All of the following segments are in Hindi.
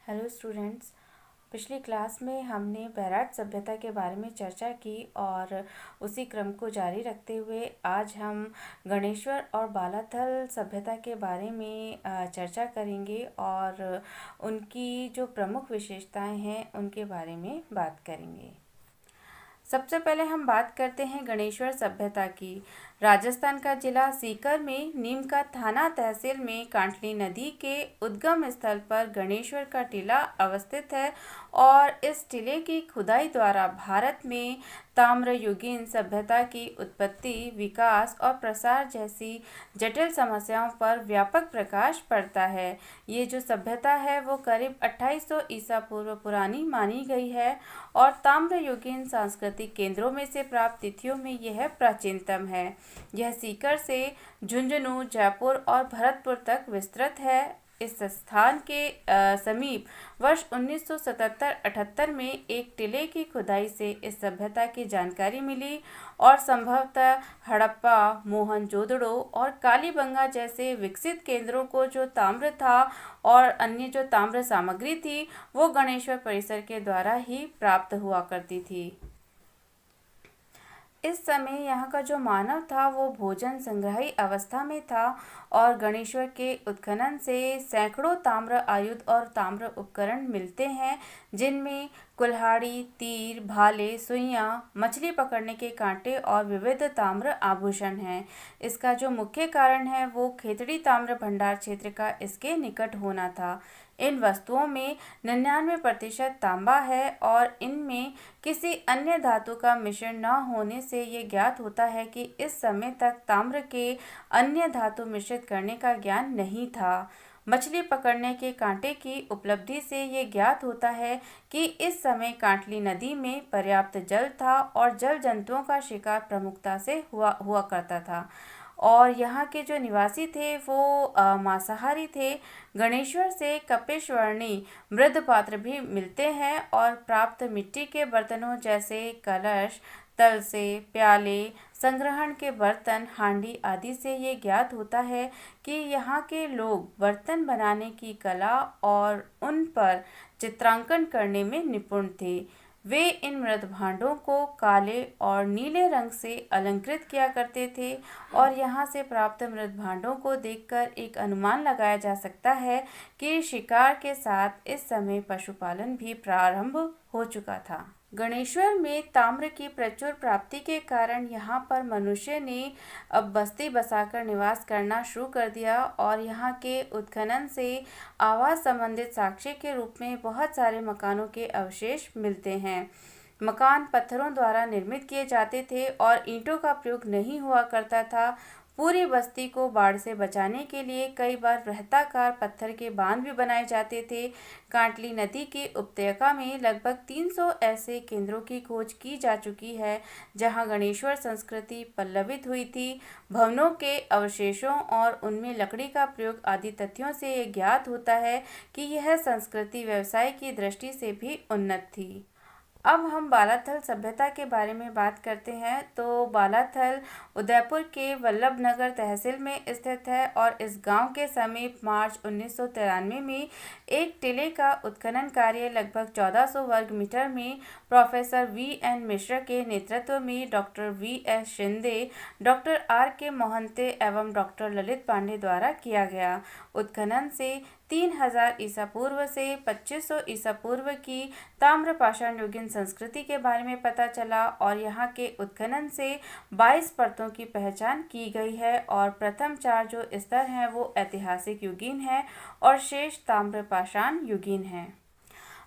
Hello students. पिछली क्लास में हमने बैराट सभ्यता के बारे में चर्चा की और उसी क्रम को जारी रखते हुए आज हम गणेश्वर और बालाथल सभ्यता के बारे में चर्चा करेंगे और उनकी जो प्रमुख विशेषताएं हैं उनके बारे में बात करेंगे। सबसे पहले हम बात करते हैं गणेश्वर सभ्यता की। राजस्थान का जिला सीकर में नीमका थाना तहसील में कांटली नदी के उद्गम स्थल पर गणेश्वर का टीला अवस्थित है और इस टीले की खुदाई द्वारा भारत में ताम्रयुगीन सभ्यता की उत्पत्ति, विकास और प्रसार जैसी जटिल समस्याओं पर व्यापक प्रकाश पड़ता है। ये जो सभ्यता है वो करीब 2800 ईसा पूर्व पुरानी मानी गई है और ताम्रयुगीन सांस्कृतिक केंद्रों में से प्राप्त तिथियों में यह प्राचीनतम है। यह सीकर से झुंझुनू, जयपुर और भरतपुर तक विस्तृत है। इस स्थान के समीप वर्ष 1977-78 में एक टीले की खुदाई से इस सभ्यता की जानकारी मिली और संभवतः हड़प्पा, मोहनजोदड़ो और कालीबंगा जैसे विकसित केंद्रों को जो ताम्र था और अन्य जो ताम्र सामग्री थी वो गणेश्वर परिसर के द्वारा ही प्राप्त हुआ करती थी। इस समय यहाँ का जो मानव था वो भोजन संग्रही अवस्था में था और गणेश्वर के उत्खनन से सैकड़ों ताम्र आयुध और ताम्र उपकरण मिलते हैं, जिनमें कुल्हाड़ी, तीर, भाले, सुइयाँ, मछली पकड़ने के कांटे और विविध ताम्र आभूषण हैं। इसका जो मुख्य कारण है वो खेतड़ी ताम्र भंडार क्षेत्र का इसके निकट होना था। इन वस्तुओं में 99% तांबा है और इनमें किसी अन्य धातु का मिश्रण न होने से ये ज्ञात होता है कि इस समय तक ताम्र के अन्य धातु मिश्रित करने का ज्ञान नहीं था। मछली पकड़ने के कांटे की उपलब्धि से ये ज्ञात होता है कि इस समय कांटली नदी में पर्याप्त जल था और जल जंतुओं का शिकार प्रमुखता से हुआ करता था और यहाँ के जो निवासी थे वो मांसाहारी थे। गणेश्वर से कपिश्वर्णी मृद पात्र भी मिलते हैं और प्राप्त मिट्टी के बर्तनों जैसे कलश, तलसे, प्याले, संग्रहण के बर्तन, हांडी आदि से ये ज्ञात होता है कि यहाँ के लोग बर्तन बनाने की कला और उन पर चित्रांकन करने में निपुण थे। वे इन मृद भांडों को काले और नीले रंग से अलंकृत किया करते थे और यहाँ से प्राप्त मृद भांडों को देखकर एक अनुमान लगाया जा सकता है कि शिकार के साथ इस समय पशुपालन भी प्रारंभ हो चुका था। गणेश्वर में ताम्र की प्रचुर प्राप्ति के कारण यहाँ पर मनुष्य ने अब बस्ती बसाकर निवास करना शुरू कर दिया और यहाँ के उत्खनन से आवास संबंधित साक्ष्य के रूप में बहुत सारे मकानों के अवशेष मिलते हैं। मकान पत्थरों द्वारा निर्मित किए जाते थे और ईंटों का प्रयोग नहीं हुआ करता था। पूरी बस्ती को बाढ़ से बचाने के लिए कई बार वृत्ताकार पत्थर के बांध भी बनाए जाते थे। कांटली नदी की उपत्यका में लगभग 300 ऐसे केंद्रों की खोज की जा चुकी है जहां गणेश्वर संस्कृति पल्लवित हुई थी। भवनों के अवशेषों और उनमें लकड़ी का प्रयोग आदि तथ्यों से ये ज्ञात होता है कि यह संस्कृति व्यवसाय की दृष्टि से भी उन्नत थी। अब हम बालाथल सभ्यता के बारे में बात करते हैं तो बालाथल उदयपुर के वल्लभनगर तहसील में स्थित है और इस गांव के समीप मार्च 1993 में एक टीले का उत्खनन कार्य लगभग 1400 वर्ग मीटर में प्रोफेसर V.N. मिश्र के नेतृत्व में doctor V.S. Shinde, doctor R.K. Mohanty एवं डॉक्टर ललित पांडे द्वारा किया गया। उत्खनन से 3000 ईसा पूर्व से 2500 ईसा पूर्व की ताम्रपाषाण युगीन संस्कृति के बारे में पता चला और यहाँ के उत्खनन से 22 परतों की पहचान की गई है और प्रथम 4 जो स्तर हैं वो ऐतिहासिक युगीन है और शेष ताम्रपाषाण युगीन है।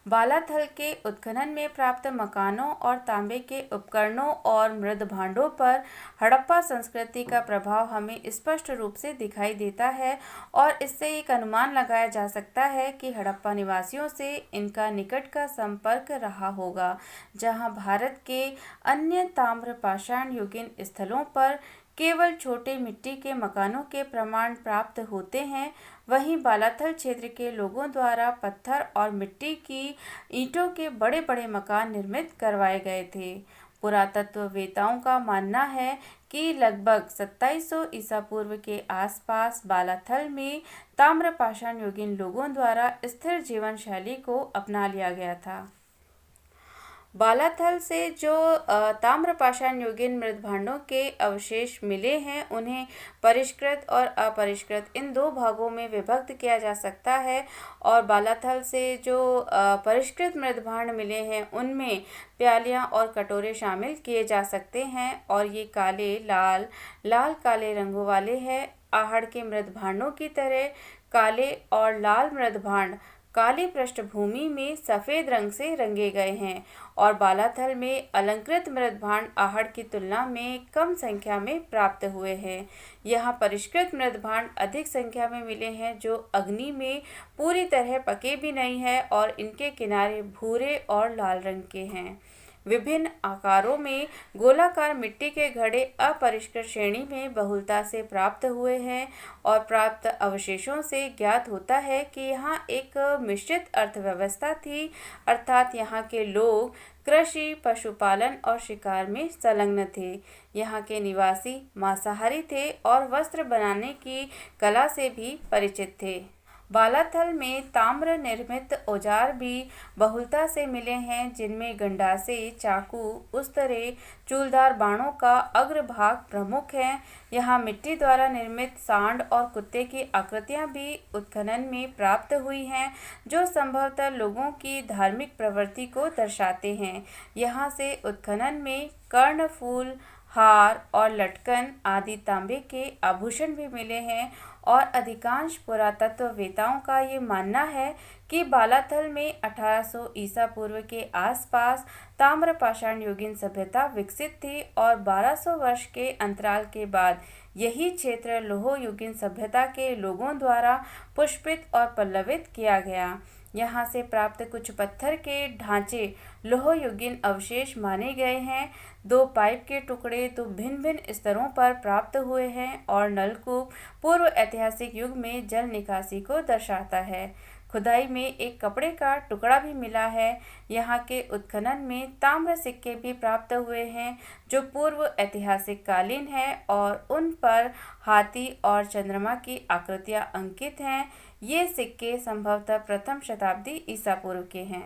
बालाथल के उत्खनन में प्राप्त मकानों और तांबे के उपकरणों और मृद भांडों पर हड़प्पा संस्कृति का प्रभाव हमें स्पष्ट रूप से दिखाई देता है और इससे एक अनुमान लगाया जा सकता है कि हड़प्पा निवासियों से इनका निकट का संपर्क रहा होगा। जहां भारत के अन्य ताम्रपाषाण युगीन स्थलों पर केवल छोटे मिट्टी के मकानों के प्रमाण प्राप्त होते हैं, वहीं बालाथल क्षेत्र के लोगों द्वारा पत्थर और मिट्टी की ईंटों के बड़े बड़े मकान निर्मित करवाए गए थे। पुरातत्ववेताओं का मानना है कि लगभग 2700 ईसा पूर्व के आसपास बालाथल में ताम्रपाषाण युगीन लोगों द्वारा स्थिर जीवन शैली को अपना लिया गया था। बालाथल से जो ताम्रपाषाण युगीन मृदभांडों के अवशेष मिले हैं, उन्हें परिष्कृत और अपरिष्कृत इन दो भागों में विभक्त किया जा सकता है। और बालाथल से जो परिष्कृत मृदभांड मिले हैं, उनमें प्यालियाँ और कटोरे शामिल किए जा सकते हैं और ये काले, लाल, लाल काले रंगों वाले हैं। आहड़ के मृदभांडों की तरह काले और लाल मृदभांड काली पृष्ठभूमि में सफ़ेद रंग से रंगे गए हैं और बालाथल में अलंकृत मृदभांड आहड़ की तुलना में कम संख्या में प्राप्त हुए हैं। यहाँ परिष्कृत मृदभांड अधिक संख्या में मिले हैं जो अग्नि में पूरी तरह पके भी नहीं है और इनके किनारे भूरे और लाल रंग के हैं। विभिन्न आकारों में गोलाकार मिट्टी के घड़े अपरिष्कृत श्रेणी में बहुलता से प्राप्त हुए हैं और प्राप्त अवशेषों से ज्ञात होता है कि यहाँ एक मिश्रित अर्थव्यवस्था थी, अर्थात यहाँ के लोग कृषि, पशुपालन और शिकार में संलग्न थे। यहाँ के निवासी मांसाहारी थे और वस्त्र बनाने की कला से भी परिचित थे। बालाथल में ताम्र निर्मित औजार भी बहुलता से मिले हैं, जिनमें गंडासे, चाकू, उस्तरे, चूलदार बाणों का अग्रभाग प्रमुख है। यहाँ मिट्टी द्वारा निर्मित सांड और कुत्ते की आकृतियाँ भी उत्खनन में प्राप्त हुई हैं, जो संभवतः लोगों की धार्मिक प्रवृत्ति को दर्शाते हैं। यहाँ से उत्खनन में कर्णफूल, हार और लटकन आदि तांबे के आभूषण भी मिले हैं और अधिकांश पुरातत्ववेताओं का ये मानना है कि बालाथल में 1800 ईसा पूर्व के आसपास ताम्रपाषाण युगीन सभ्यता विकसित थी और 1200 वर्ष के अंतराल के बाद यही क्षेत्र लौह युगीन सभ्यता के लोगों द्वारा पुष्पित और पल्लवित किया गया। यहाँ से प्राप्त कुछ पत्थर के ढांचे लौह युगीन अवशेष माने गए हैं। 2 पाइप के टुकड़े तो भिन्न भिन्न स्तरों पर प्राप्त हुए हैं और नलकूप पूर्व ऐतिहासिक युग में जल निकासी को दर्शाता है। खुदाई में एक कपड़े का टुकड़ा भी मिला है। यहाँ के उत्खनन में ताम्र सिक्के भी प्राप्त हुए हैं जो पूर्व ऐतिहासिक कालीन है और उन पर हाथी और चंद्रमा की आकृतियाँ अंकित हैं। ये सिक्के संभवतः प्रथम शताब्दी ईसा पूर्व के हैं।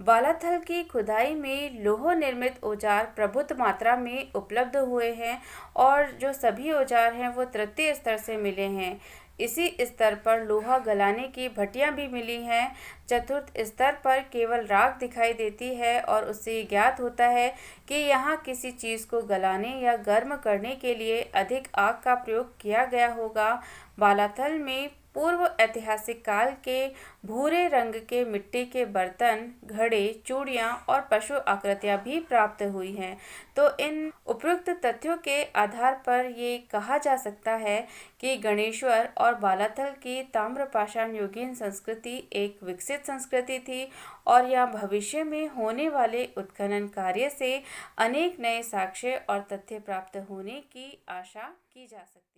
बालाथल की खुदाई में लौह निर्मित औजार प्रभुत मात्रा में उपलब्ध हुए हैं और जो सभी औजार हैं वो तृतीय स्तर से मिले हैं। इसी स्तर पर लोहा गलाने की भट्टियां भी मिली हैं। चतुर्थ स्तर पर केवल राख दिखाई देती है और उससे ज्ञात होता है कि यहाँ किसी चीज़ को गलाने या गर्म करने के लिए अधिक आग का प्रयोग किया गया होगा। बालाथल में पूर्व ऐतिहासिक काल के भूरे रंग के मिट्टी के बर्तन, घड़े, चूड़ियाँ और पशु आकृतियाँ भी प्राप्त हुई हैं। तो इन उपयुक्त तथ्यों के आधार पर ये कहा जा सकता है कि गणेश्वर और बालाथल की ताम्रपाषाण युगीन संस्कृति एक विकसित संस्कृति थी और यह भविष्य में होने वाले उत्खनन कार्य से अनेक नए साक्ष्य और तथ्य प्राप्त होने की आशा की जा सकती है।